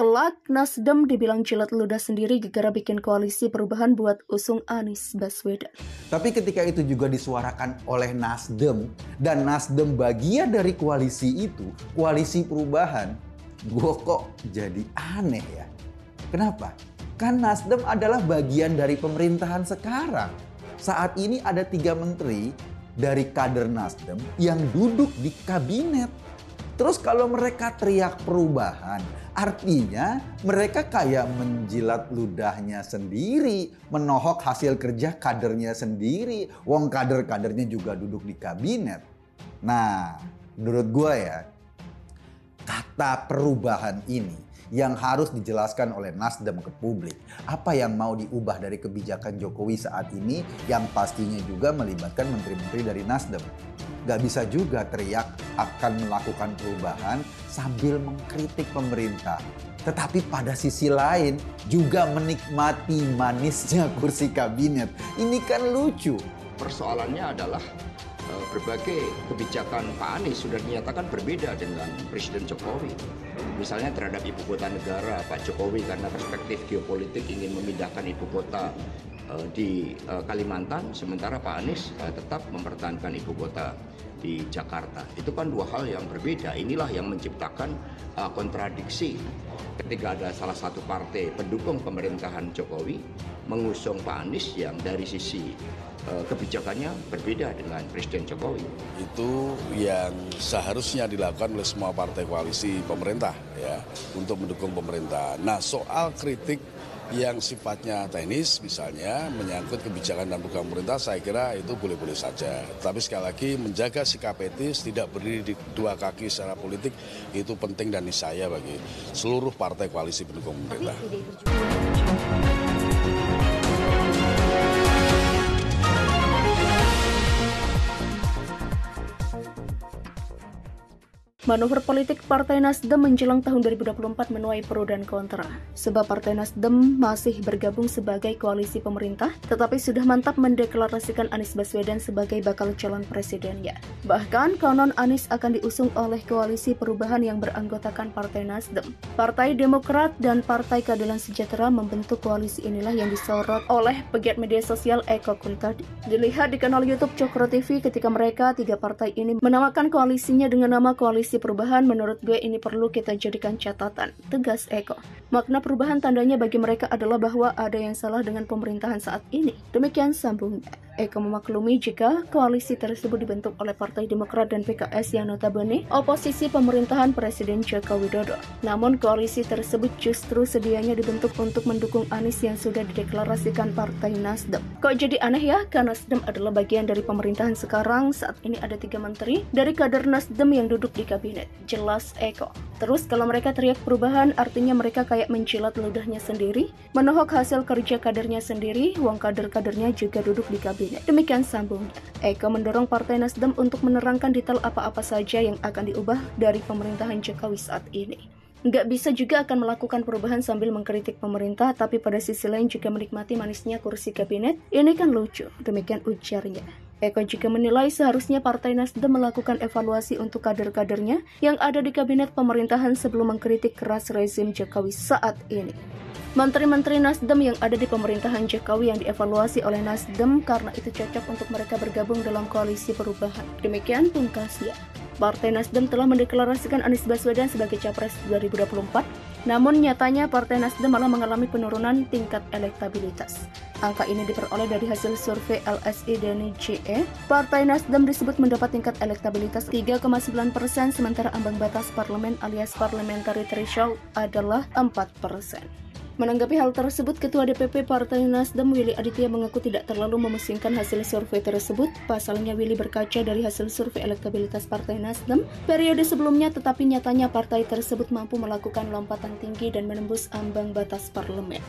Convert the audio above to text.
Telak, Nasdem dibilang jilat ludah sendiri gara-gara bikin koalisi perubahan buat usung Anies Baswedan. Tapi ketika itu juga disuarakan oleh Nasdem, dan Nasdem bagian dari koalisi itu, koalisi perubahan, gue kok jadi aneh ya. Kenapa? Kan Nasdem adalah bagian dari pemerintahan sekarang. Saat ini ada 3 menteri dari kader Nasdem yang duduk di kabinet. Terus kalau mereka teriak perubahan, artinya mereka kayak menjilat ludahnya sendiri, menohok hasil kerja kadernya sendiri. Wong kader-kadernya juga duduk di kabinet. Nah, menurut gue ya, kata perubahan ini yang harus dijelaskan oleh Nasdem ke publik. Apa yang mau diubah dari kebijakan Jokowi saat ini yang pastinya juga melibatkan menteri-menteri dari Nasdem. Gak bisa juga teriak akan melakukan perubahan sambil mengkritik pemerintah. Tetapi pada sisi lain juga menikmati manisnya kursi kabinet. Ini kan lucu. Persoalannya adalah berbagai kebijakan Pak Anies sudah dinyatakan berbeda dengan Presiden Jokowi. Misalnya terhadap ibu kota negara, Pak Jokowi karena perspektif geopolitik ingin memindahkan ibu kota di Kalimantan, sementara Pak Anies tetap mempertahankan ibu kota di Jakarta. Itu kan dua hal yang berbeda. Inilah yang menciptakan kontradiksi ketika ada salah satu partai pendukung pemerintahan Jokowi mengusung Pak Anies yang dari sisi kebijakannya berbeda dengan Presiden Jokowi. Itu yang seharusnya dilakukan oleh semua partai koalisi pemerintah ya untuk mendukung pemerintah. Nah, soal kritik yang sifatnya teknis misalnya menyangkut kebijakan dan program pemerintah, saya kira itu boleh-boleh saja. Tapi sekali lagi menjaga sikap etis, tidak berdiri di dua kaki secara politik itu penting dan niscaya bagi seluruh partai koalisi pendukung pemerintah. Manuver politik Partai Nasdem menjelang tahun 2024 menuai pro dan kontra. Sebab Partai Nasdem masih bergabung sebagai koalisi pemerintah, tetapi sudah mantap mendeklarasikan Anies Baswedan sebagai bakal calon presidennya. Bahkan konon Anies akan diusung oleh koalisi perubahan yang beranggotakan Partai Nasdem. Partai Demokrat dan Partai Keadilan Sejahtera membentuk koalisi inilah yang disorot oleh pegiat media sosial Eko Kuntadi. Dilihat di kanal YouTube Cokro TV ketika mereka 3 partai ini menamakan koalisinya dengan nama Koalisi Perubahan, menurut gue ini perlu kita jadikan catatan, tegas Eko. Makna perubahan tandanya bagi mereka adalah bahwa ada yang salah dengan pemerintahan saat ini. Demikian sambungnya. Eko memaklumi jika koalisi tersebut dibentuk oleh Partai Demokrat dan PKS yang notabene oposisi pemerintahan Presiden Joko Widodo. Namun koalisi tersebut justru sedianya dibentuk untuk mendukung Anies yang sudah dideklarasikan Partai Nasdem. Kok jadi aneh ya? Karena Nasdem adalah bagian dari pemerintahan sekarang. Saat ini ada 3 menteri dari kader Nasdem yang duduk di kabinet. Jelas Eko. Terus kalau mereka teriak perubahan, artinya mereka kayak menjilat ludahnya sendiri, menohok hasil kerja kadernya sendiri, uang kader-kadernya juga duduk di kabinet. Demikian sambungnya. Eko mendorong Partai Nasdem untuk menerangkan detail apa-apa saja yang akan diubah dari pemerintahan Jokowi saat ini. Nggak bisa juga akan melakukan perubahan sambil mengkritik pemerintah, tapi pada sisi lain juga menikmati manisnya kursi kabinet. Ini kan lucu, demikian ujarnya. Eko juga menilai seharusnya Partai Nasdem melakukan evaluasi untuk kader-kadernya yang ada di kabinet pemerintahan sebelum mengkritik keras rezim Jokowi saat ini. Menteri-menteri Nasdem yang ada di pemerintahan Jokowi yang dievaluasi oleh Nasdem karena itu cocok untuk mereka bergabung dalam koalisi perubahan. Demikian pungkasnya. Partai Nasdem telah mendeklarasikan Anies Baswedan sebagai Capres 2024, namun nyatanya Partai Nasdem malah mengalami penurunan tingkat elektabilitas. Angka ini diperoleh dari hasil survei LSI dan JE. Partai Nasdem disebut mendapat tingkat elektabilitas 3,9%, sementara ambang batas parlemen alias parliamentary threshold adalah 4%. Menanggapi hal tersebut, Ketua DPP Partai Nasdem Willy Aditya mengaku tidak terlalu memusingkan hasil survei tersebut. Pasalnya Willy berkaca dari hasil survei elektabilitas Partai Nasdem periode sebelumnya, tetapi nyatanya partai tersebut mampu melakukan lompatan tinggi dan menembus ambang batas parlemen.